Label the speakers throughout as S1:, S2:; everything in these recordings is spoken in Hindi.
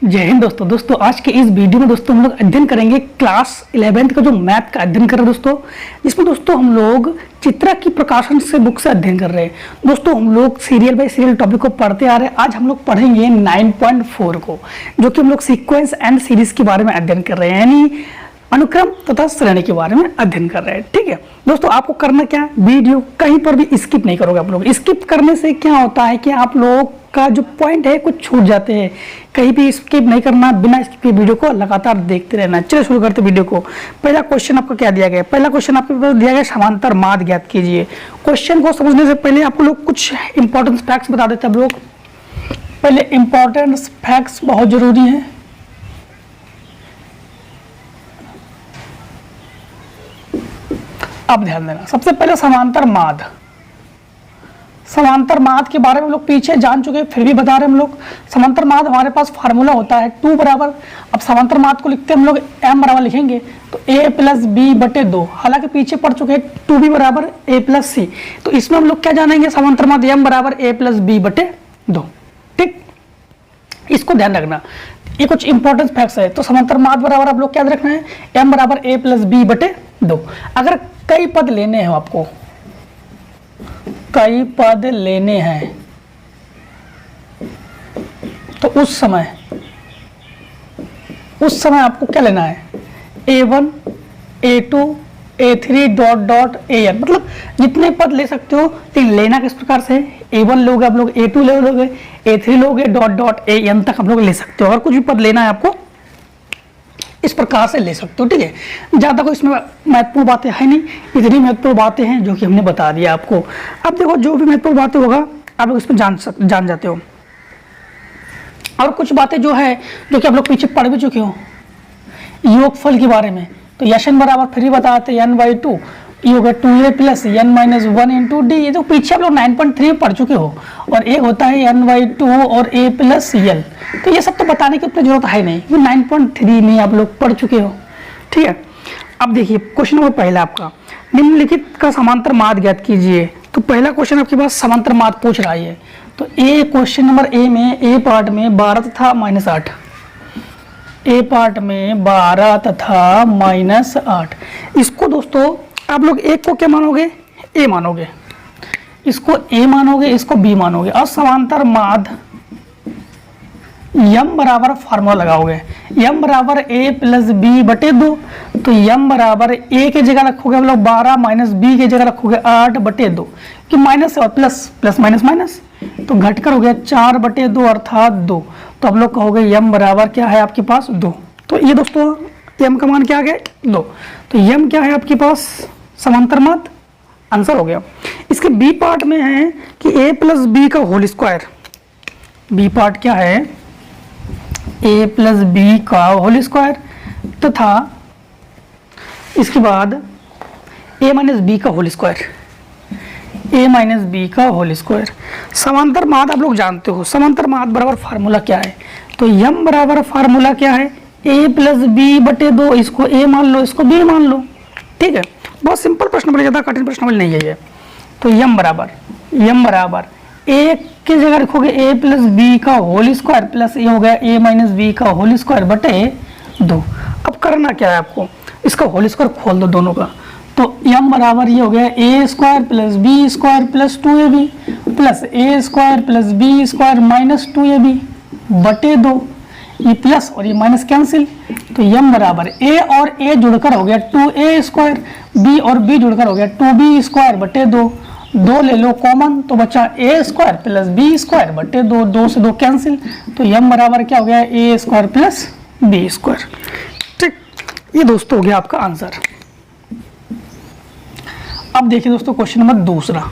S1: जय हिंद दोस्तों आज के इस वीडियो में दोस्तों हम लोग अध्ययन करेंगे क्लास 11th का जो मैथ का अध्ययन कर रहे हैं दोस्तों, जिसमें दोस्तों हम लोग चित्रा की प्रकाशन से बुक से अध्ययन कर रहे हैं। दोस्तों हम लोग सीरियल बाय सीरियल टॉपिक को पढ़ते आ रहे हैं। आज हम लोग पढ़ेंगे 9.4 को, जो कि हम लोग सीक्वेंस एंड सीरीज के बारे में अध्ययन कर रहे हैं, यानी अनुक्रम तथा श्रेणी के बारे में अध्ययन कर रहे हैं। ठीक है दोस्तों, आपको करना क्या है, वीडियो कहीं पर भी स्किप नहीं करोगे आप लोग। स्किप करने से क्या होता है कि आप लोग का जो पॉइंट है कुछ छूट जाते हैं। कहीं भी स्किप नहीं करना, बिना स्किप के वीडियो को लगातार देखते रहना। चलिए शुरू करते वीडियो को। पहला क्वेश्चन आपको क्या दिया गया है? पहला क्वेश्चन आपको दिया गया समांतर माध्य ज्ञात कीजिए। क्वेश्चन को समझने से पहले आपको लोग कुछ इंपॉर्टेंट फैक्ट्स बता देते हैं। आप लोग पहले इंपॉर्टेंट फैक्ट्स बहुत जरूरी है। अब ध्यान देना, सबसे पहले समांतर माध्य। समांतर माध्य के बारे में लोग पीछे जान चुके हैं, फिर भी बता रहे हैं हम लोग। समांतर माध्य हमारे पास फार्मूला होता है 2 बराबर, अब समांतर माध्य को लिखते हैं हम लोग m बराबर लिखेंगे तो a प्लस बी बटे 2। हालांकि पीछे पढ़ चुके हैं 2b बराबर a प्लस सी, तो इसमें हम लोग क्या जानेंगे, समांतर माध्य m बराबर a प्लस बी बटे 2। ठीक, इसको ध्यान रखना, ये कुछ इंपॉर्टेंट फैक्ट्स है। तो समांतर माध्य बराबर आप लोग क्या रखना है, m बराबर a प्लस बी बटे 2। अगर कई पद लेने हैं आपको, कई पद लेने हैं, तो उस समय आपको क्या लेना है, a1 a2 a3 dot dot an, मतलब जितने पद ले सकते हो। लेकिन लेना किस प्रकार से, a1 लोगे आप लोग, a2 ले लोगे, a3 लोगे, डॉट डॉट an तक हम लोग ले सकते हो। अगर कुछ भी पद लेना है आपको इस प्रकार से ले सकते हो। ठीक है, ज़्यादा कोई इसमें महत्वपूर्ण बातें है नहीं, इतनी महत्वपूर्ण बातें हैं जो कि हमने बता दिया आपको। अब देखो, जो भी महत्वपूर्ण बातें होगा आप लोग इसमें जान जाते हो। और कुछ बातें जो है जो कि आप लोग पीछे पढ़ भी चुके हो, योगफल के बारे में। तो यशन बराबर फिर ही बताते हैं n/2, ये होगा 2a plus n minus 1 into D. ये तो पीछे आप लोग 9.3 में पढ़ चुके हो। और एक होता है n/2 और a प्लस l, तो ये सब तो बताने की उतनी जरूरत है नहीं, ये 9.3 में आप लोग पढ़ चुके हो। ठीक है, अब देखिए क्वेश्चन नंबर पहला आपका, निम्नलिखित का समांतर माध्य ज्ञात कीजिए। तो पहला क्वेश्चन आपके पास समांतर माध्य पूछ रहा है। तो ए क्वेश्चन नंबर ए में, ए पार्ट में 12 तथा -8, ए पार्ट में 12 तथा -8। इसको दोस्तों आप लोग एक को क्या मानोगे, ए मानोगे, इसको ए मानोगे, इसको बी मानोगे। और समांतर माध्य यम बराबर फार्मूला लगाओगे, यम बराबर a प्लस बी बटे 2। तो यम बराबर a की जगह रखोगे हम लोग 12 माइनस बी की जगह रखोगे 8 बटे 2, कि माइनस और प्लस, प्लस माइनस माइनस, तो घटकर हो गया 4 बटे 2 अर्थात 2। तो आप लोग कहोगे यम बराबर क्या है आपके पास 2। तो ये दोस्तों यम का मान क्या आ गया 2। तो यम क्या है आपके पास, समांतर माध्य, आंसर हो गया। इसके बी पार्ट में है कि a प्लस बी का होल स्क्वायर। बी पार्ट क्या है, a प्लस बी का होल स्क्वायर तथा इसके बाद a माइनस बी का whole square, a minus B का होल स्क्वायर। समांतर माध्य आप लोग जानते हो, समांतर माध्य बराबर फार्मूला क्या है। तो यम बराबर फार्मूला क्या है, a प्लस बी बटे 2। इसको a मान लो, इसको b मान लो। ठीक है, बहुत सिंपल प्रश्न बोले, ज़्यादा कठिन प्रश्न नहीं है ये। तो यम बराबर a की जगह रखोगे a प्लस बी का होल स्क्वायर प्लस ये हो गया a माइनस बी का होल स्क्वायर बटे 2। अब करना क्या है आपको, इसका होल स्क्वायर खोल दो दोनों का। तो m बराबर ये हो गया a square plus B square plus 2ab plus a square plus B square minus 2ab बटे 2। ये प्लस और ये माइनस कैंसिल, तो m बराबर a और a जुड़कर हो गया 2a स्क्वायर, b और b जुड़कर हो गया 2b स्क्वायर बटे 2। 2 ले लो कॉमन, तो बचा a square plus b square बटे 2, 2 से 2 कैंसिल। तो m बराबर क्या हो गया, a square plus b square. ठीक, ये दोस्तों हो गया आपका आंसर। अब देखिए दोस्तों क्वेश्चन नंबर दूसरा।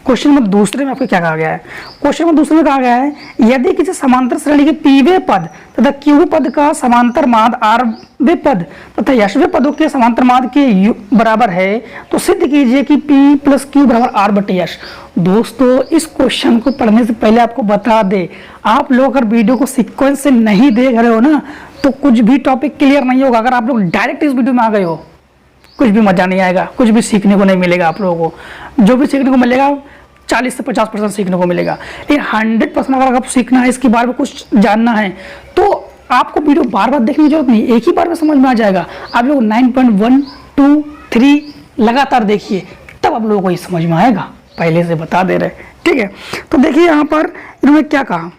S1: क्वेश्चन नंबर दूसरे में आपको क्या कहा गया है, क्वेश्चन नंबर दूसरे में कहा गया है, यदि किसी समांतर श्रेणी के पीवे पद तथा क्यूवे पद का समांतर माध्य आरवे पद तथा यशवे पदों के समांतर माध्य के बराबर है, तो सिद्ध कीजिए कि पी प्लस क्यू बराबर आर बटे यश। दोस्तों इस क्वेश्चन को पढ़ने से पहले आपको बता दे, आप लोग अगर वीडियो को सीक्वेंस से नहीं देख रहे हो ना, तो कुछ भी टॉपिक क्लियर नहीं होगा। अगर आप लोग डायरेक्ट इस वीडियो में आ गए हो, कुछ भी मजा नहीं आएगा, कुछ भी सीखने को नहीं मिलेगा आप लोगों को। जो भी सीखने को मिलेगा 40 से 50% सीखने को मिलेगा। लेकिन 100% अगर आप सीखना है, इसके बारे में कुछ जानना है, तो आपको वीडियो बार बार देखने की जरूरत नहीं, एक ही बार में समझ में आ जाएगा। आप लोग 9.1, 2, 3 लगातार देखिए, तब आप लोगों को ये समझ में आएगा, पहले से बता दे रहे। ठीक है, तो देखिए यहाँ पर इन्होंने क्या कहा,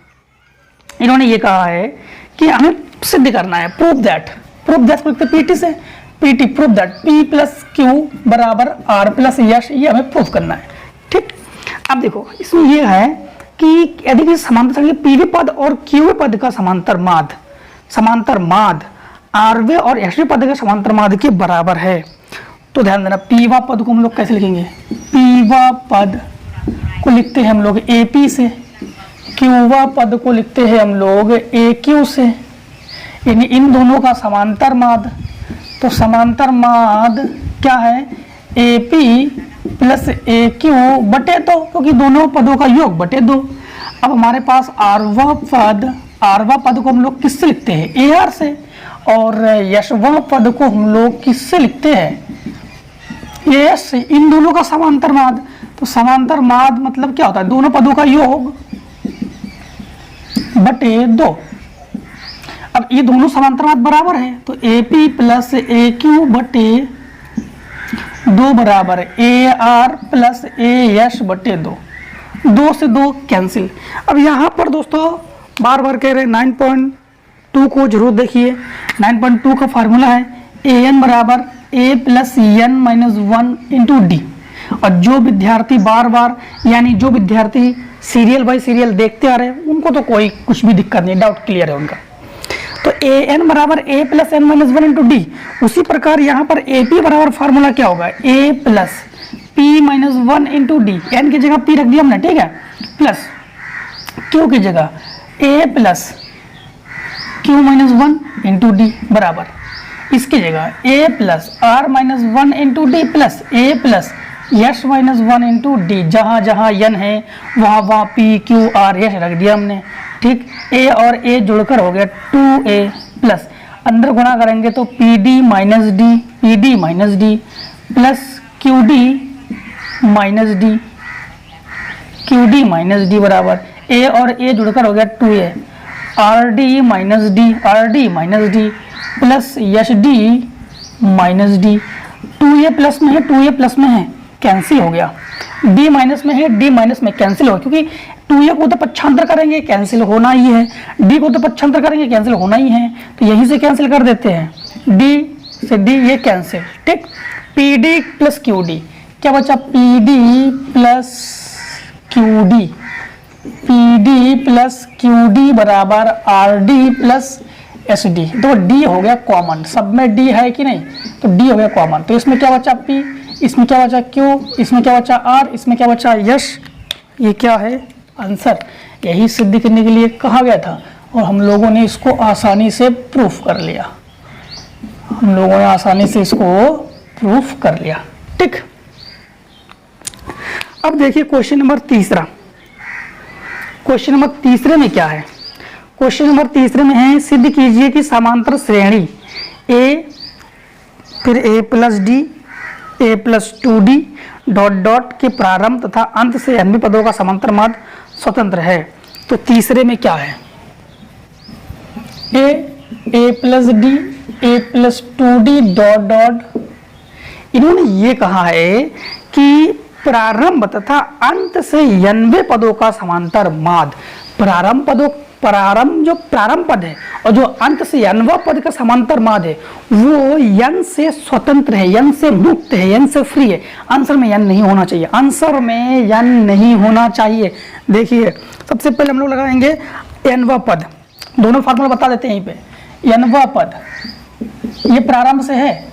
S1: इन्होंने ये कहा है कि हमें सिद्ध करना है, प्रूव दैट को लिखते पीटी से, PT prove that P plus Q बराबर आर प्लस यश, ये हमें प्रूव करना है। ठीक, अब देखो इसमें ये है कि यदि कि समांतर पीवी पद और क्यूवी पद का समांतर माद आरवे और यशवी पद के समांतर माद के बराबर है, तो ध्यान देना पीवा पद को हम लोग कैसे लिखेंगे, पीवा पद को लिखते हैं हम लोग एपी से, क्यूवा पद को लिखते हैं हम लोग ए क्यू से, यानी इन दोनों का समांतर माद। तो समांतर माद क्या है, A P plus A Q बटे 2, क्योंकि दोनों पदों का योग बटे 2। अब हमारे पास आरवा पद को हम लोग किससे लिखते हैं, ए आर से, और यशवा पद को हम लोग किससे लिखते हैं, ए एस से, इन दोनों का समांतर माद। तो समांतर माद मतलब क्या होता है, दोनों पदों का योग बटे 2। अब ये दोनों समांतर माद बराबर है, तो A P plus A Q बटे 2 बराबर ए आर प्लस ए यश बटे 2, 2 से 2 कैंसिल। अब यहाँ पर दोस्तों बार बार कह रहे हैं 9.2 को जरूर देखिए। 9.2 का फार्मूला है ए एन बराबर a plus N minus 1 into d. और जो विद्यार्थी बार बार, यानी जो विद्यार्थी सीरियल बाय सीरियल देखते आ रहे हैं, उनको तो कोई कुछ भी दिक्कत नहीं, डाउट क्लियर है उनका। तो ए एन बराबर a plus N minus 1 into d. उसी प्रकार यहाँ पर ए पी बराबर फार्मूला क्या होगा, a plus p minus 1 into d, n की जगह पी रख दिया हमने, ठीक है, प्लस क्यू की जगह a plus q minus 1 into d बराबर इसकी जगह a plus r minus 1 into d plus a plus s minus 1 into d. जहाँ जहाँ यन है वहाँ वहाँ पी क्यू आर यश रख दिया हमने। ठीक, ए और ए जुड़कर हो गया 2a प्लस अंदर गुणा करेंगे तो p d minus d plus q d minus d बराबर ए और ए जुड़कर हो गया 2a, r d minus d plus s d minus d. 2a plus में है कैंसिल हो गया, d माइनस में है d माइनस में कैंसिल हो, क्योंकि 2a को तो पक्षांतर करेंगे कैंसिल होना ही है, d को तो पक्षांतर करेंगे कैंसिल होना ही है, तो यहीं से कैंसिल कर देते हैं, d से d ये कैंसिल। ठीक, pd प्लस qd क्या बचा, pd प्लस qd बराबर rd प्लस sd। तो d हो गया कॉमन, सब में d है कि नहीं, तो d हो गया कॉमन। तो इसमें क्या बचा p, इसमें क्या बचा q, इसमें क्या बचा r, इसमें क्या बचा यश। ये क्या है आंसर, यही सिद्ध करने के लिए कहा गया था और हम लोगों ने इसको आसानी से प्रूफ कर लिया, ठीक। अब देखिए क्वेश्चन नंबर तीसरा। क्वेश्चन नंबर तीसरे में क्या है, क्वेश्चन नंबर तीसरे में है सिद्ध कीजिए कि समांतर श्रेणी a फिर a plus D a plus 2d dot dot के प्रारंभ तथा अंत से अन्य पदों का समांतर माद स्वतंत्र है। तो तीसरे में क्या है, a plus D a plus 2d dot dot, इन्होंने ये कहा है कि प्रारंभ तथा अंत से यन्वे पदों का समांतर माद, प्रारंभ जो प्रारंभ पद है और जो अंत से यन्वा पद का समांतर माद है वो यन से स्वतंत्र है, यन से मुक्त है, यन से फ्री है। आंसर में यन नहीं होना चाहिए, आंसर में यन नहीं होना चाहिए। देखिए सबसे पहले हम लोग लगाएंगे यन्वा पद, दोनों फार्मूला बता देते हैं यहीं पे। यन्वा पद ये प्रारंभ से है,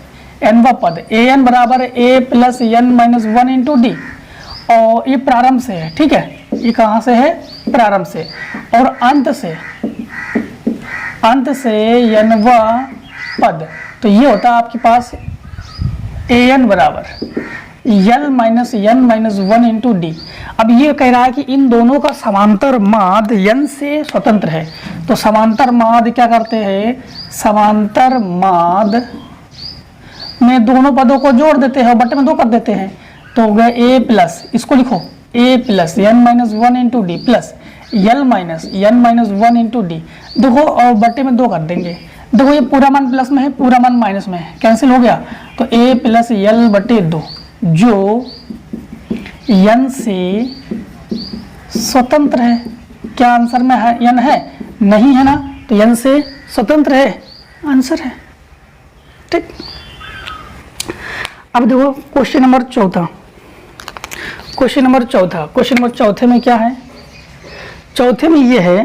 S1: यन्वा पद ए एन बराबर a plus N minus 1 into d, और ये प्रारंभ से है, ठीक है, ये कहाँ से है, प्रारंभ से। और अंत से यन्वा पद, तो ये होता है आपके पास ए एन बराबर l minus n minus 1 into d. अब ये कह रहा है कि इन दोनों का समांतर माद यन से स्वतंत्र है, तो समांतर माद क्या करते हैं, समांतर माद में दोनों पदों को जोड़ देते हैं, बटे में 2 कर देते हैं, तो हो गया ए प्लस, इसको लिखो a plus N minus 1 into d plus l minus n minus 1 into d, देखो और बटे में 2 कर देंगे। देखो ये पूरा मान प्लस में है, पूरा मान माइनस में है, कैंसिल हो गया। तो ए प्लस यल बटे 2 जो एन से स्वतंत्र है। क्या आंसर में है एन है? नहीं है ना, तो एन से स्वतंत्र है, आंसर है। ठीक, अब देखो क्वेश्चन नंबर चौथा। क्वेश्चन नंबर चौथे में क्या है? चौथे में ये है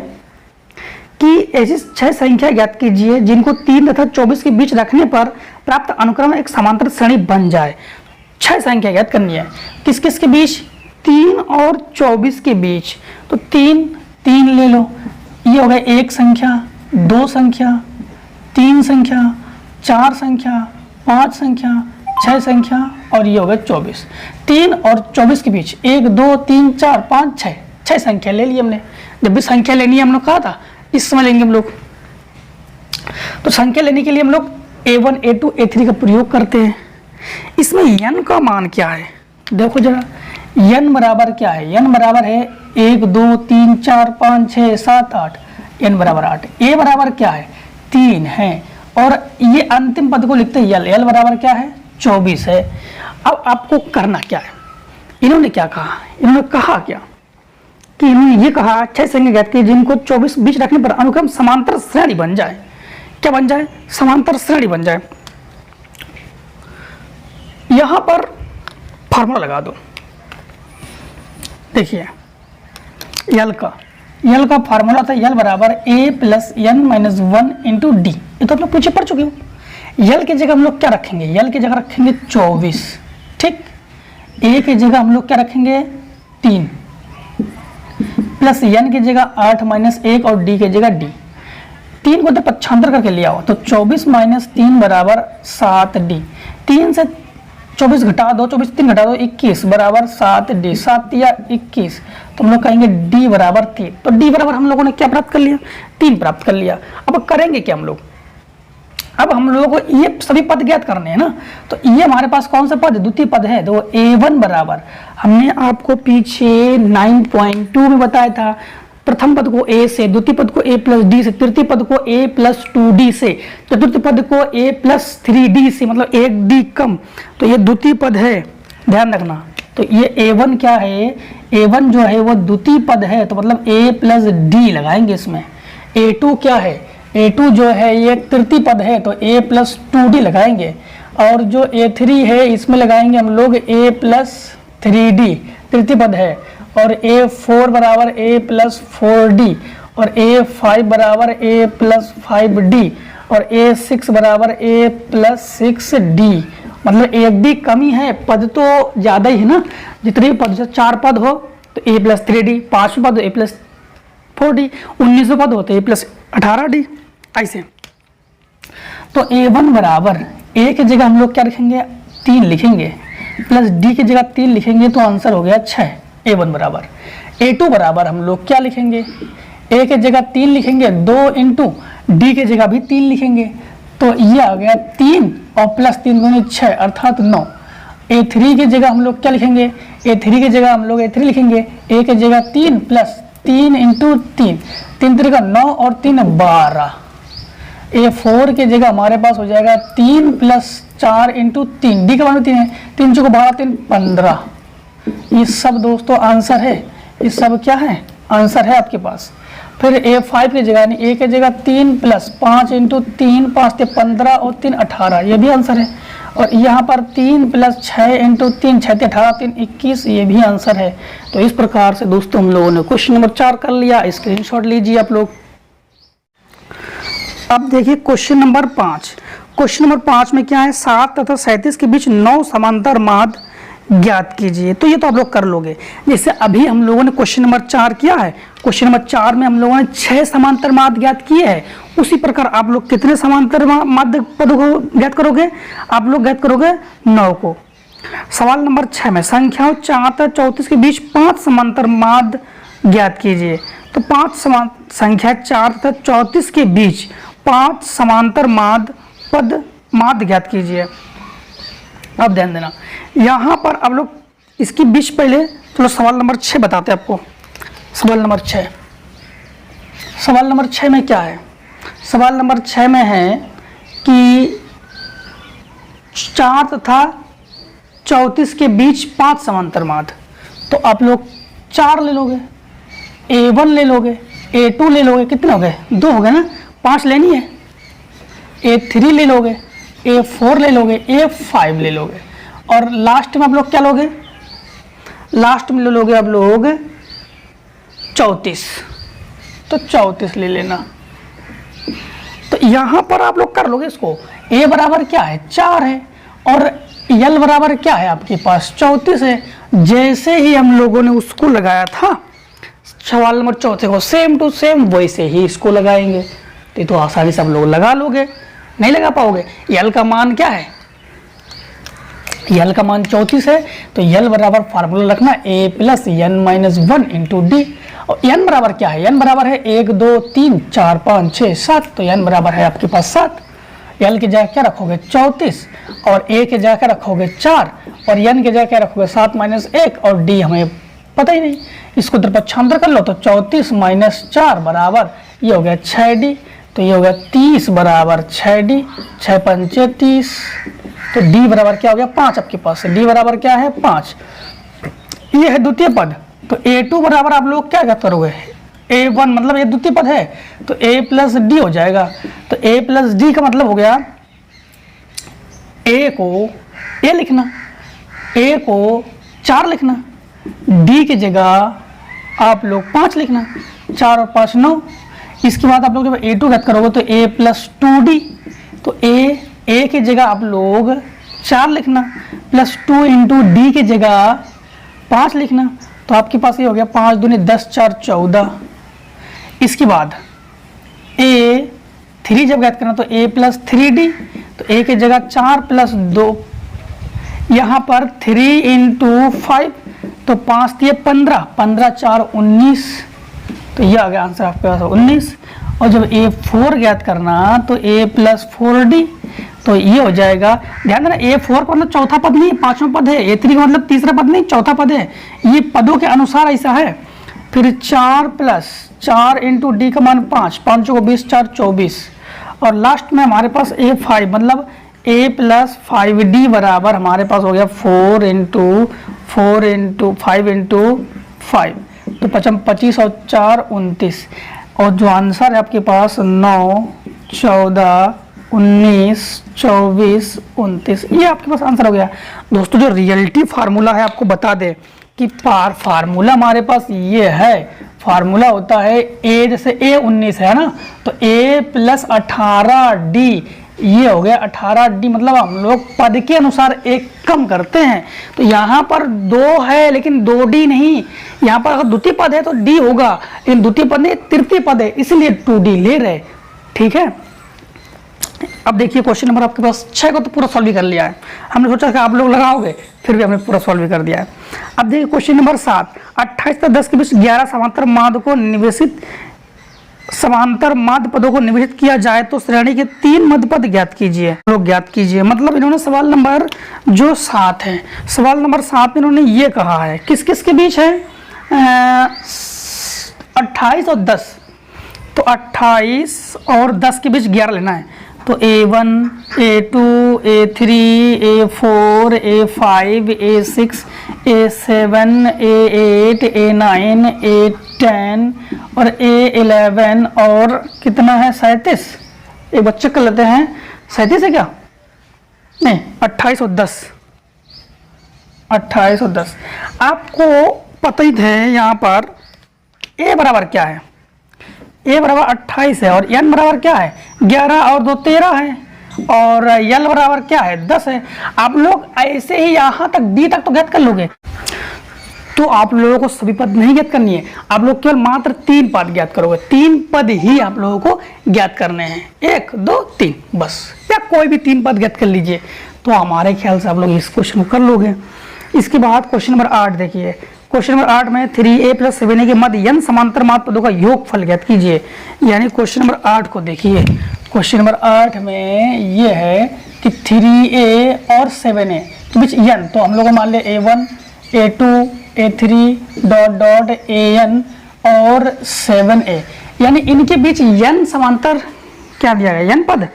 S1: कि ऐसी 6 संख्या ज्ञात कीजिए जिनको 3 तथा 24 के बीच रखने पर प्राप्त अनुक्रम एक समांतर श्रेणी बन जाए। 6 संख्या ज्ञात करनी है, किस किस के बीच? 3 और 24 के बीच। तो 3 ले लो, ये हो गया 1 संख्या, 2 संख्या, 3 संख्या, 4 संख्या, 5 संख्या, 6 संख्या और ये हो गया 24। 3 और 24 के बीच 1 2 3 4 5 6 संख्या ले ली हमने। जब भी संख्या लेनी है हम लोग कहा था इस समय लेंगे हम लोग। तो संख्या लेने के लिए हम लोग a1 a2 a3 का प्रयोग करते हैं। इसमें n का मान क्या है? देखो जरा n बराबर क्या है? n बराबर है 1 2 3 4 5 6 7 8, n बराबर 8। a बराबर क्या है? 3 है। और ये अंतिम पद को लिखते हैं l बराबर क्या है? 24 है। अब आपको करना क्या है? इन्होंने क्या कहा? इन्होंने कहा क्या कि इन्होंने ये कहा 6 संख्या ज्ञात कीजिए जिनको 24 बीच रखने पर अनुक्रम समांतर श्रेणी बन जाए। क्या बन जाए? समांतर श्रेणी बन जाए। यहां पर फार्मूला लगा दो। देखिए यल का फार्मूला था यल बराबर a plus N minus 1 into D. ये तो आप लोग पीछे पढ़ चुके हो। यल की जगह हम लोग क्या रखेंगे? यल की जगह रखेंगे 24। ठीक, a की जगह हम लोग क्या रखेंगे? 3 प्लस एन की जगह 8 माइनस 1 और डी की जगह डी। 3 को तो पक्षांतर करके लिया हो तो 24 माइनस 3 बराबर 7 डी। 3 से 24 घटा दो, 24 3 घटा दो 21 बराबर 7 डी। 7 या 21 तो हम लोग कहेंगे डी बराबर 3। तो डी बराबर हम लोगों ने क्या प्राप्त कर लिया? 3 प्राप्त कर लिया। अब करेंगे क्या हम लोग? अब हम लोगों को ये सभी पद ज्ञात करने हैं ना। तो ये हमारे पास कौन सा पद? द्वितीय पद है। तो a1 बराबर हमने आपको पीछे 9.2 में बताया था, प्रथम पद को a से, द्वितीय पद को a प्लस डी से, तृतीय पद को a प्लस 2d से, चतुर्थ पद को a प्लस 3d से, मतलब 1d कम। तो ये द्वितीय पद है, ध्यान रखना। तो ये a1 क्या है? a1 जो है वो द्वितीय पद है, तो मतलब a प्लस डी लगाएंगे इसमें। a2 क्या है? a2 जो है ये तृतीय पद है, तो a प्लस 2d लगाएंगे। और जो a3 है इसमें लगाएंगे हम लोग a प्लस 3d, तृतीय पद है। और a4 बराबर a प्लस 4d और a5 बराबर a प्लस 5d और a6 बराबर a प्लस 6d। मतलब 1d कमी है, पद तो ज़्यादा ही है ना। जितने भी पद, 4 पद हो तो a प्लस 3d, 5 पद हो a प्लस 4d, 19 पद हो तो a प्लस 18d, ऐसे। तो a1 बराबर a की जगह हम लोग क्या लिखेंगे? 3 लिखेंगे, प्लस d की जगह 3 लिखेंगे, तो आंसर हो गया 6। a1 बराबर a2 बराबर हम लोग क्या लिखेंगे? a की जगह 3 लिखेंगे, 2 इंटू डी की जगह भी 3 लिखेंगे, तो ये आ गया 3 और प्लस 3 दूनी 6 अर्थात 9। a3 की जगह हम लोग क्या लिखेंगे? a3 की जगह हम लोग a3 लिखेंगे, a की जगह 3 प्लस 3 इंटू 3, 3 3 का 9 और 3 12। a4 की जगह हमारे पास हो जाएगा 3 प्लस 4 इंटू 3, डी का मान 3 है, 3 चौको 12 3 15। ये सब दोस्तों आंसर है, ये सब क्या है? आंसर है आपके पास। फिर a5 की जगह, a की जगह 3 प्लस 5 इंटू 3, 5 से 15 और 3 18, ये भी आंसर है। और यहाँ पर 3 प्लस 6 इंटू 3, 6 18 3 21, ये भी आंसर है। तो इस प्रकार से दोस्तों हम लोगों ने क्वेश्चन नंबर 4 कर लिया। स्क्रीनशॉट लीजिए आप लोग। अब देखिए क्वेश्चन नंबर 5। क्वेश्चन नंबर 5 में क्या है? 7 तथा 37 के बीच 9 समांतर माध्य ज्ञात कीजिए। तो ये तो आप लोग कर लोगे। जैसे अभी हम लोगों ने क्वेश्चन नंबर 4 किया है, क्वेश्चन नंबर 4 में हम लोगों ने 6 समांतर माध्य ज्ञात किए हैं। उसी प्रकार आप लोग कितने समांतर माध्य पदों को ज्ञात करोगे? आप लोग ज्ञात करोगे 9 को। सवाल नंबर 6 में संख्याओं 4 तथा 34 के बीच 5 समांतर माध्य ज्ञात कीजिए। तो 5 संख्या 4 तथा 34 के बीच 5 समांतर माध्य ज्ञात कीजिए। अब ध्यान देना, यहाँ पर आप लोग इसकी बीच पहले चलो सवाल नंबर 6 बताते हैं आपको। सवाल नंबर 6 सवाल नंबर 6 में क्या है? सवाल नंबर 6 में है कि 4 तथा 34 के बीच 5 समांतर माद। तो आप लोग 4 ले लोगे, A1 ले लोगे, A2 ले लोगे, कितने हो गए? 2 हो गए ना, 5 लेनी है। A3 ले लोगे, A4 ले लोगे, A5 ले लोगे, और लास्ट में आप लोग क्या लोगे? लास्ट में ले लोगे आप लोग 34। तो 34 ले लेना। तो यहां पर आप लोग कर लोगे इसको। A बराबर क्या है? 4 है, और L बराबर क्या है? आपके पास 34 है। जैसे ही हम लोगों ने उसको लगाया था सवाल नंबर 4 को, सेम टू सेम वैसे ही इसको लगाएंगे। तो आसानी से आप लोग लगा लोगे। नहीं लगा पाओगे? L का मान क्या है? L का मान 34 है। तो L बराबर फार्मूला रखना A plus n minus 1 into d. और n बराबर क्या है? n बराबर है 1 2 3 4 5 6 7। तो n बराबर है आपके पास 7। L की जगह क्या रखोगे? 34, और A की जगह क्या रखोगे? 4, और n की जगह क्या रखोगे? 7 माइनस 1, और d हमें पता ही नहीं। इसको पक्षांतर कर लो तो 34 माइनस 4 बराबर ये हो गया 6d। तो ये हो गया 30 बराबर 6d, 6 पंचे 30। तो d बराबर क्या हो गया? 5 आपके पास है। d बराबर क्या है? 5। ये है द्वितीय पद। तो A2 बराबर आप लोग क्या करोगे? A1 मतलब ये द्वितीय पद है, तो A प्लस डी हो जाएगा। तो A प्लस डी का मतलब हो गया A को A लिखना, A को 4 लिखना, D की जगह आप लोग 5 लिखना। 4 और 5 9। इसके बाद आप लोग जब A2 ज्ञात करोगे तो A प्लस 2D। तो A की जगह आप लोग 4 लिखना, प्लस 2 इंटू डी की जगह 5 लिखना। तो आपके पास ये हो गया 5 दूनी 10 4 14। इसके बाद A3 जब ज्ञात करना तो A प्लस 3D। तो A की जगह 4 प्लस 2, यहाँ पर 3 इंटू 5, तो 5 दिए 15, 15 4 19। तो ये आ गया आंसर आपके पास 19। और जब A4 ज्ञात करना तो A प्लस 4D। तो ये हो जाएगा, ध्यान देना A4 का मतलब चौथा पद नहीं, 5वां पद है। A3 का मतलब तीसरा पद नहीं, चौथा पद है। ये पदों के अनुसार ऐसा है। फिर 4 प्लस 4 इंटू डी का मान 5, 5 को 20 4 24, और लास्ट में हमारे पास A5 मतलब A प्लस 5D बराबर हमारे पास हो गया 4 इंटू 5 इंटू 5। तो 25 और 4 29। और जो आंसर है आपके पास 9 14 19 24 29, ये आपके पास आंसर हो गया। दोस्तों जो रियलिटी फार्मूला है आपको बता दें कि फार्मूला हमारे पास ये है। फार्मूला होता है A, जैसे A 19 है ना, तो A प्लस 18D, ये हो गया 18D। मतलब हम लोग पद के अनुसार एक कम करते हैं। तो यहाँ पर 2 है लेकिन 2D नहीं, यहाँ पर अगर द्वितीय पद है तो D होगा, लेकिन द्वितीय पद नहीं तृतीय पद है, इसलिए 2D ले रहे। ठीक है। अब देखिए क्वेश्चन नंबर आपके पास 6 को तो पूरा सॉल्व कर लिया है। हमने सोचा कि आप लोग लगाओगे, फिर भी हमने पूरा सॉल्व कर दिया है। अब देखिए क्वेश्चन नंबर 7, 28 तथा 10 के बीच 11 समांतर माद को निवेशित समांतर माद पदों को निवेशित किया जाए तो श्रेणी के 3 मध्य पद ज्ञात कीजिए। लोग ज्ञात कीजिए मतलब इन्होंने सवाल नंबर जो 7 है, सवाल नंबर 7 में इन्होंने ये कहा है किस किस के बीच है? 28 और 10। तो 28 और 10 के बीच 11 लेना है। तो A1 A2 A3 A4 A5 A6 A7 A8 A9 A10 और A11 और कितना है? 37। एक बच्चे कर लेते हैं, 37 है क्या? नहीं, 28 और 10। 28 और 10 आपको पता ही थे। यहाँ पर A बराबर क्या है? A बराबर 28 है, और n बराबर क्या है? 11 और 2 13 है, और L बराबर क्या है? 10 है। आप लोग ऐसे ही यहाँ तक D तक तो ज्ञात कर लोगे। तो आप लोगों को सभी पद नहीं ज्ञात करनी है, आप लोग केवल मात्र 3 पद ज्ञात करोगे। 3 पद ही आप लोगों को ज्ञात करने हैं, 1 2 3 बस, या कोई भी 3 पद ज्ञात कर लीजिए। तो हमारे ख्याल से आप लोग इस क्वेश्चन को कर लोगे। इसके बाद क्वेश्चन नंबर 8 देखिए। क्वेश्चन नंबर 8 में 3A प्लस 7A के मध्य n समांतर माद पदों का योगफल ज्ञात कीजिए। यानी क्वेश्चन नंबर 8 को देखिए। क्वेश्चन नंबर 8 में ये है कि 3A और 7A के बीच n, तो हम लोग मान ले A1 A2 A3 dot dot AN और 7A। यानी इनके बीच n समांतर क्या दिया गया, n पद।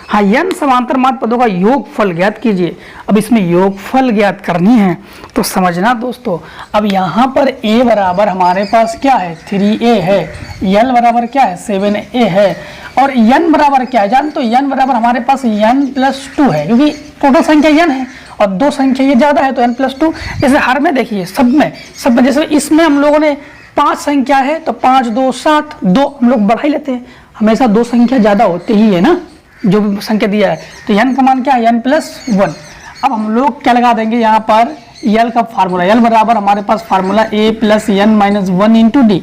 S1: हाँ, n समांतर माध्य पदों का योगफल ज्ञात कीजिए। अब इसमें योगफल ज्ञात करनी है तो समझना दोस्तों, अब यहाँ पर a बराबर हमारे पास क्या है 3a है, l बराबर क्या है 7a है, और n बराबर क्या है जान, तो n बराबर हमारे पास n+2 है, क्योंकि टोटल संख्या n है और दो संख्या ये ज़्यादा है तो n+2। जैसे हर में देखिए सब में जैसे इसमें हम लोगों ने 5 संख्या है तो 5 2 7, 2 हम लोग बढ़ा ही लेते हैं, हमेशा 2 संख्या ज़्यादा होती ही है ना, जो भी संख्या दिया है। तो n का मान क्या है n+1। अब हम लोग क्या लगा देंगे यहाँ पर l का फार्मूला, l बराबर हमारे पास formula a + n - 1 × d।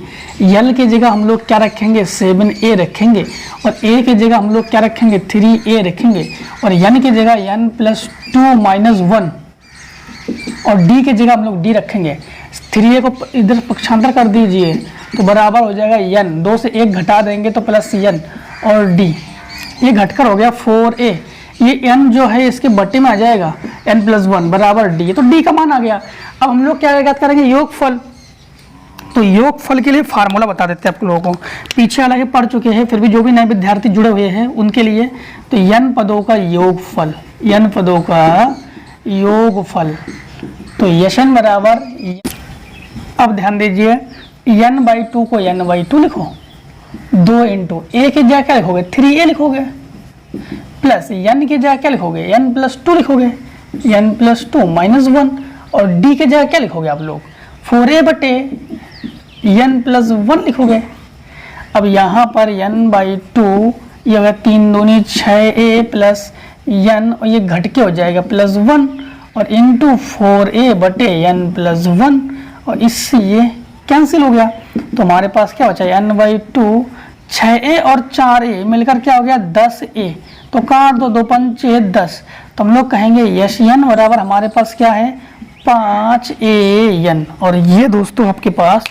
S1: l की जगह हम लोग क्या रखेंगे 7a रखेंगे, और a की जगह हम लोग क्या रखेंगे 3a रखेंगे, और n की जगह n+2 - 1, और d की जगह हम लोग d रखेंगे। 3a को इधर पक्षांतर कर दीजिए तो बराबर हो जाएगा n, 2 से 1 घटा देंगे तो +n, और d ये घटकर हो गया 4a। ये n जो है इसके बट्टे में आ जाएगा n+1 बराबर d, तो d का मान आ गया। अब हम लोग क्या ज्ञात करेंगे योगफल, तो योगफल के लिए फार्मूला बता देते हैं आप लोगों को, पीछे हालांकि पढ़ चुके हैं, फिर भी जो भी नए विद्यार्थी जुड़े हुए हैं उनके लिए। तो n पदों का योगफल, n पदों का योगफल, तो यशन बराबर, अब ध्यान दीजिए n/2 को n/2 लिखो, 2 × a की जगह क्या लिखोगे 3a लिखोगे, प्लस n की जगह क्या लिखोगे n+2 लिखोगे, n+2 - 1, और d की जगह क्या लिखोगे आप लोग 4a बटे n+1 लिखोगे। अब यहाँ पर n/2 ये होगा 3 दूनी 6a प्लस n, और ये घट के हो जाएगा +1, और इंटू 4a बटे n+1, और इससे ये कैंसिल हो गया। तो हमारे पास क्या बचा n/2, 6a और 4a मिलकर क्या हो गया 10a, तो काट दो, 2 पंचे 10, तो हम लोग कहेंगे यश n बराबर हमारे पास क्या है 5an। और ये दोस्तों आपके पास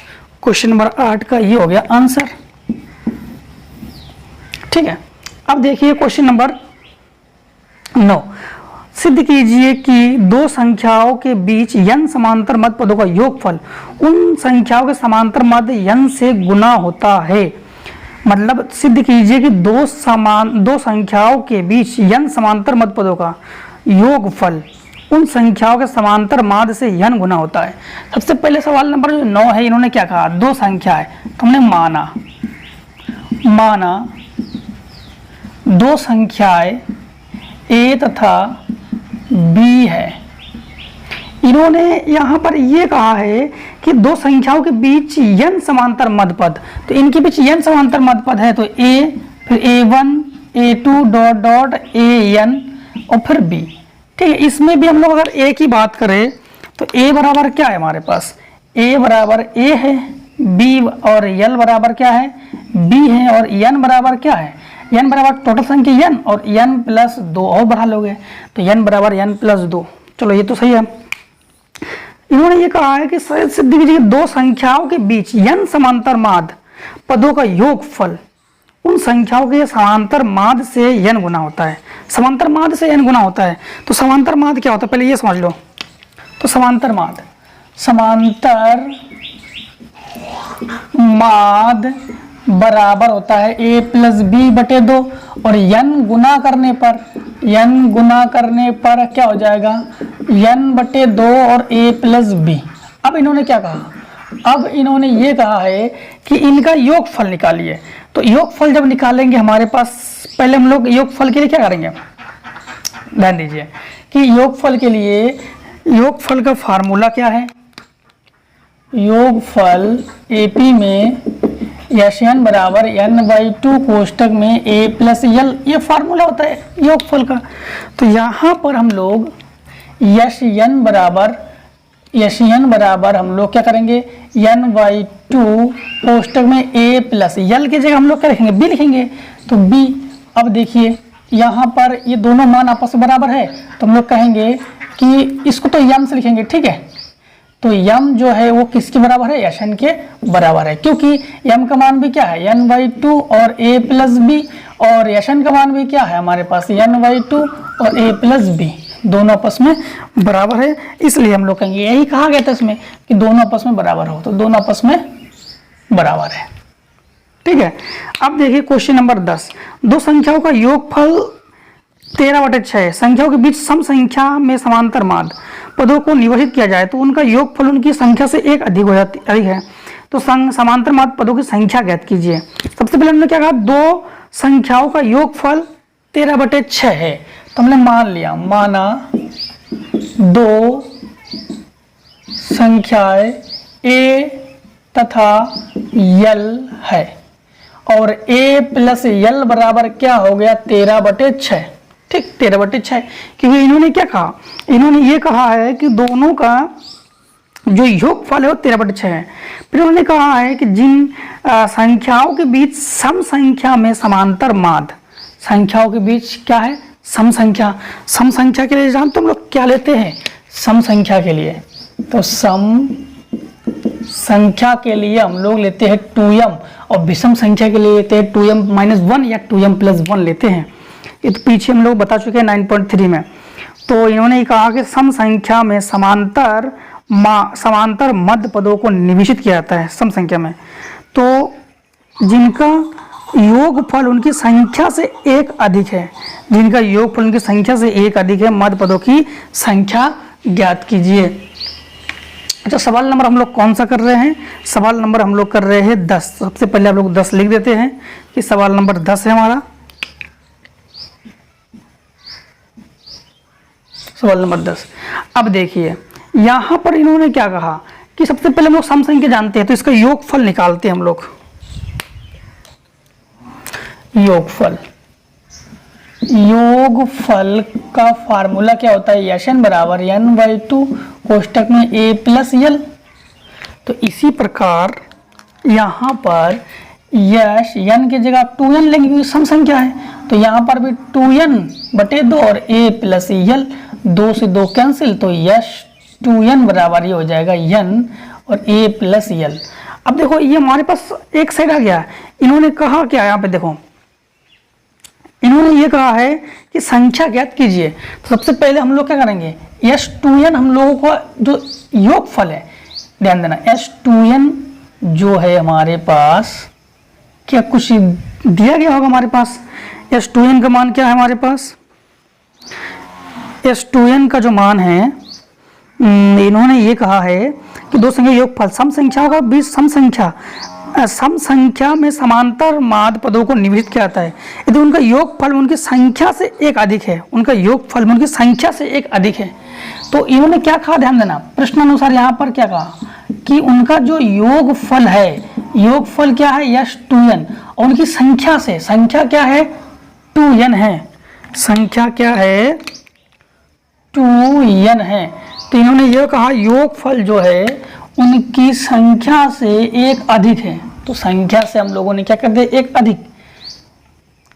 S1: क्वेश्चन नंबर 8 का ये हो गया आंसर। ठीक है, अब देखिए क्वेश्चन नंबर 9, सिद्ध कीजिए कि दो संख्याओं के बीच n समांतर मध्य पदों का योगफल उन संख्याओं के समांतर मध्य n से गुना होता है। मतलब सिद्ध कीजिए कि दो संख्याओं के बीच n समांतर मध्य पदों का योगफल उन संख्याओं के समांतर माध्य से n गुना होता है। सबसे पहले सवाल नंबर 9 है, इन्होंने क्या कहा दो संख्या है, तो हमने माना दो संख्याएं a तथा b है। इन्होंने यहाँ पर ये कहा है कि दो संख्याओं के बीच n समांतर मध्य पद, तो इनके बीच n समांतर मध्य पद है, तो a फिर a1 a2 dot dot an और फिर b। ठीक है, इसमें भी हम लोग अगर a की बात करें तो a बराबर क्या है हमारे पास, a बराबर a है, b और l बराबर क्या है b है, और n बराबर क्या है, n बराबर टोटल संख्या n और n+2 और बढ़ा लोगे तो n बराबर n+2। चलो ये तो सही है। इन्होंने ये कहा है कि सिद्ध कीजिए दो संख्याओं के बीच n समांतर माध्य पदों का योगफल उन संख्याओं के समांतर माध्य से n गुना होता है। समांतर माध्य से n गुना होता है, तो समांतर माध्य क्या होता है पहले ये समझ लो। तो समांतर माध्य बराबर होता है a + b बटे 2, और n गुना करने पर क्या हो जाएगा n बटे 2 और a + b। अब इन्होंने क्या कहा, अब इन्होंने ये कहा है कि इनका योगफल निकालिए। तो योगफल जब निकालेंगे हमारे पास, पहले हम लोग योगफल के लिए क्या करेंगे, ध्यान दीजिए कि योगफल के लिए योगफल का फार्मूला क्या है, योगफल AP में यशन बराबर n/2 कोष्टक में a + l, ये फार्मूला होता है योगफल का। तो यहाँ पर हम लोग यशन बराबर हम लोग क्या करेंगे n/2 कोष्टक में a + l की जगह हम लोग क्या लिखेंगे b लिखेंगे, तो b। अब देखिए यहाँ पर ये दोनों मान आपस में बराबर है, तो हम लोग कहेंगे कि इसको तो m से लिखेंगे। ठीक है, तो m जो है वो किसके बराबर है, यशन के बराबर है, क्योंकि m का मान भी क्या है n/2 और a + b, और यशन का मान भी क्या है हमारे पास n/2 और a + b, दोनों आपस में बराबर है। इसलिए हम लोग कहेंगे, यही कहा गया था इसमें कि दोनों आपस में बराबर हो, तो दोनों आपस में बराबर है। ठीक है। अब देखिए क्वेश्चन नंबर 10, दो संख्याओं का योगफल 13/6 संख्याओं के बीच सम संख्या में समांतर माध्य पदों को निवर्तित किया जाए तो उनका योगफल उनकी संख्या से एक अधिक है। तो समांतर माध्य पदों की संख्या ज्ञात कीजिए। सबसे पहले हमने क्या कहा, दो संख्याओं का योगफल 13/6 है। तो हमने माना दो संख्याएं a तथा यल है और a प्लस यल बराबर क्या हो गया 13/6। ठीक, 13/6, क्योंकि इन्होंने क्या कहा, इन्होंने ये कहा है कि दोनों का जो योगफल है वो 13/6 है। फिर उन्होंने कहा है कि जिन संख्याओं के बीच सम संख्या में समांतर माध्य, संख्याओं के बीच क्या है, सम संख्या। सम संख्या के लिए जानते हम लोग क्या लेते हैं, सम संख्या के लिए, तो सम संख्या के लिए हम लोग लेते हैं 2m और विषम संख्या के लिए लेते हैं 2m-1 या 2m+1 लेते हैं। ये तो पीछे हम लोग बता चुके हैं 9.3 में। तो इन्होंने कहा कि सम संख्या में समांतर मध्य पदों को निवेशित किया जाता है सम संख्या में, तो जिनका योगफल उनकी संख्या से एक अधिक है, जिनका योगफल उनकी संख्या से एक अधिक है, मध्य पदों की संख्या ज्ञात कीजिए। अच्छा, सवाल नंबर हम लोग कौन सा कर रहे हैं, सवाल नंबर हम लोग कर रहे हैं 10। सबसे पहले हम लोग 10 लिख देते हैं कि सवाल नंबर 10 है हमारा। सवाल नंबर 10। अब देखिए यहां पर इन्होंने क्या कहा कि सबसे पहले हम लोग सम संख्या जानते हैं, तो इसका योगफल निकालते हैं हम लोग। योगफल का फार्मूला क्या होता है, Sn बराबर n/2 कोष्टक में a प्लस यल। तो इसी प्रकार यहाँ पर यश n की जगह 2n लेंगे क्योंकि सम संख्या है, तो यहाँ पर भी 2n/2 और a प्लस यल, 2 से 2 कैंसिल, तो यश 2n बराबर ये हो जाएगा n और a प्लस यल। अब देखो ये हमारे पास एक साइड आ गया। इन्होंने कहा क्या, यहाँ पे देखो इन्होंने ये कहा है कि संख्या ज्ञात कीजिए। तो सबसे पहले हम लोग क्या करेंगे, S2n हम लोगों का जो योगफल है, ध्यान देना, S2n जो है हमारे पास क्या कुछ दिया गया होगा हमारे पास। S2n का मान क्या है हमारे पास, S2n का जो मान है, इन्होंने ये कहा है कि दो संख्या योगफल सम संख्याओं का बीच सम संख्या में समांतर माध्य पदों को निवेशित किया जाता है यदि उनका योगफल उनकी संख्या से एक अधिक है, उनका योगफल उनकी संख्या से एक अधिक है। तो इन्होंने क्या कहा, ध्यान देना, प्रश्नानुसार यहाँ पर क्या कहा कि उनका जो योगफल है, योगफल क्या है S2n और उनकी संख्या से, संख्या क्या है 2n है, संख्या क्या है 2n है। तो इन्होंने यह कहा योगफल जो है उनकी संख्या से एक अधिक है। तो संख्या से हम लोगों ने क्या कर दिया, एक अधिक,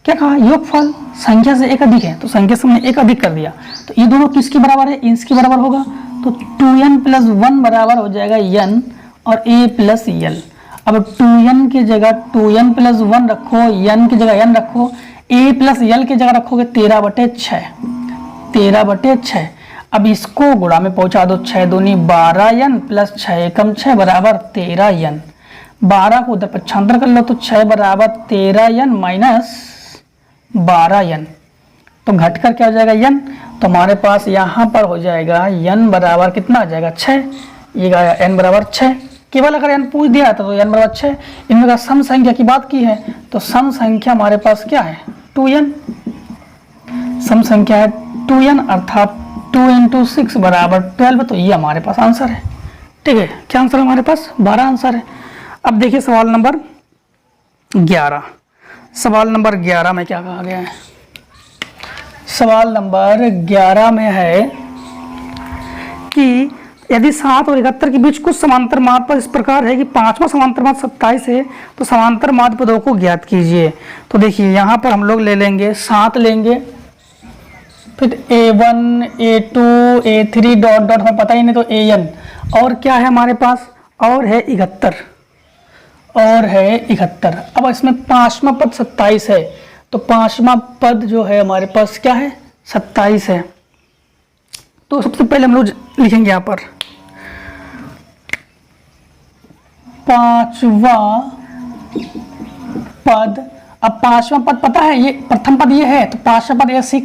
S1: क्या कहा, योगफल संख्या से एक अधिक है, तो संख्या से हमने एक अधिक कर दिया। तो ये दोनों किसके बराबर है, इसके बराबर होगा। तो 2n+1 बराबर हो जाएगा n और a प्लस यल। अब 2n की जगह 2n+1 रखो, n की जगह n रखो, a प्लस यल की जगह रखोगे 13/6, 13/6। अब इसको गुणा में पहुंचा दो, 6 दूनी 12n प्लस 6 एकम 6 बराबर 13n। 12 को उधर पक्षांतर कर लो तो 6 बराबर 13n माइनस 12n, तो घट कर क्या हो जाएगा n। तो हमारे पास यहाँ पर हो जाएगा n बराबर कितना आ जाएगा 6, ये गया n बराबर 6। केवल अगर n पूछ दिया था तो n बराबर 6। इनमें का सम संख्या की बात की है, तो सम संख्या हमारे पास क्या है 2n, सम संख्या है 2n अर्थात 2 × 6 बराबर 12। तो ये हमारे पास आंसर है। ठीक है, क्या आंसर है हमारे पास, 12 आंसर है। अब देखिए सवाल नंबर 11। सवाल नंबर 11 में क्या कहा गया है, सवाल नंबर 11 में है कि यदि 7 और 71 के बीच कुछ समांतर माध्य पद इस प्रकार है कि पांचवा समांतर माध्य 27 है, तो समांतर माध्य पदों को ज्ञात कीजिए। तो देखिए यहाँ पर हम लोग ले लेंगे 7 लेंगे, फिर a1 a2 a3 dot dot हमें पता ही नहीं, तो an, और क्या है हमारे पास, और है 71, और है 71। अब इसमें पांचवा पद 27 है, तो पांचवा पद जो है हमारे पास क्या है 27 है। तो सबसे पहले हम लोग लिखेंगे यहाँ पर पांचवा पद। अब पांचवा पद पता है, ये प्रथम पद ये है, तो पांचवा पद A6,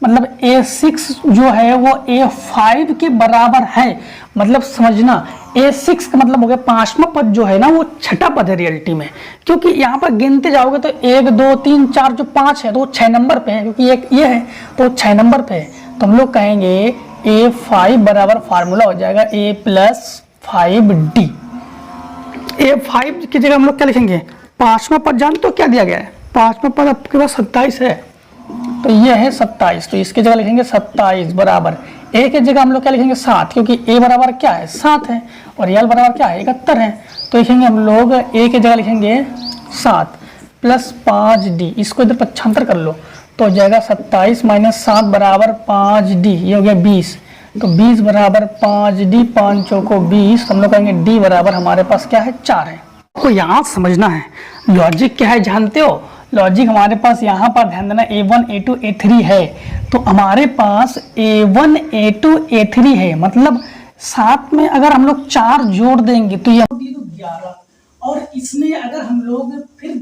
S1: मतलब A6 जो है वो A5 के बराबर है। मतलब समझना, A6 का मतलब हो गया पांचवा पद जो है ना वो छठा पद है रियलिटी में, क्योंकि यहाँ पर गिनते जाओगे तो 1 2 3 4 जो 5 है तो वो 6 नंबर पे है, क्योंकि एक ये है तो 6 नंबर पे है। तो हम लोग कहेंगे A5 बराबर फार्मूला हो जाएगा A + 5D। A5 की जगह हम लोग क्या लिखेंगे, पांचवा पद जानते हो क्या दिया गया है, पांचवा पद आपके पास 27 है, तो ये है 27, तो इसकी जगह लिखेंगे 27 बराबर A की जगह हम लोग क्या लिखेंगे 7, क्योंकि A बराबर क्या है 7 है और L बराबर क्या है 71 है। तो लिखेंगे हम लोग A की जगह लिखेंगे 7 + 5D, इसको इधर पक्षांतर कर लो तो हो जाएगा 27 - 7 बराबर 5D, ये हो गया 20। तो 20 बराबर 5D, 5 चौको 20, हम लोग कहेंगे D बराबर हमारे पास क्या है 4 है। आपको यहाँ समझना है लॉजिक क्या है, जानते हो लॉजिक हमारे पास यहाँ पर ध्यान देना A1 A2 A3 है, तो हमारे पास A1 A2 A3 है, मतलब साथ में अगर हम लोग 4 जोड़ देंगे तो ये 11, और इसमें अगर हम लोग फिर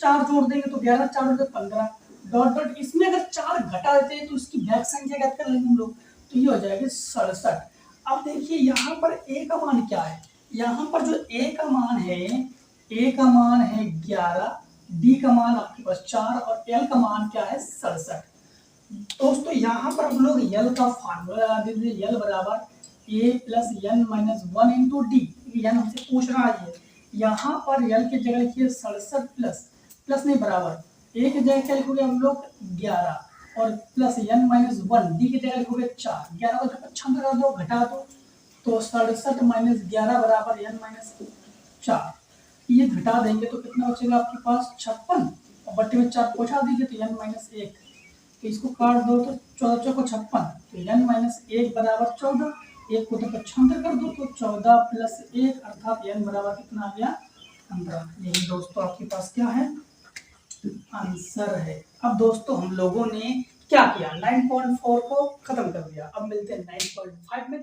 S1: 4 जोड़ देंगे तो 11 4 हो गए 15, डॉट डॉट इसमें अगर 4 घटा देते हैं तो इसकी बैक संख्या ज्ञात कर लेंगे हम लोग, तो ये हो जाएगा 67। अब देखिए यहाँ पर A का मान क्या है, यहाँ पर जो A का मान है, A का मान है 11, D का मान आपके पास 4 और L का मान क्या है 67। दोस्तों यहाँ पर हम लोग L का फार्मूला लगा देंगे, L बराबर A + n - 1 × D, n हमसे पूछ रहा है। यहाँ पर L की जगह लिखिए 67 प्लस नहीं बराबर A की जगह क्या लिखोगे हम लोग 11 और प्लस n - 1, D की जगह लिखोगे 4, 11 को जब छंद कर दो घटा दो तो 67 - 11 बराबर n - 4, ये घटा देंगे तो कितना बचेगा आपके पास 56, और बट्टे में 4 पहुंचा दीजिए तो n - 1, तो इसको काट दो तो 14 चौको 56, तो n - 1 बराबर 14, एक को तो पक्षांतर कर दो तो 14 + 1 अर्थात n बराबर कितना आ गया 15। यही दोस्तों आपके पास क्या है आंसर है। अब दोस्तों हम लोगों ने क्या किया 9.4 को खत्म कर दिया, अब मिलते हैं 9.5 में।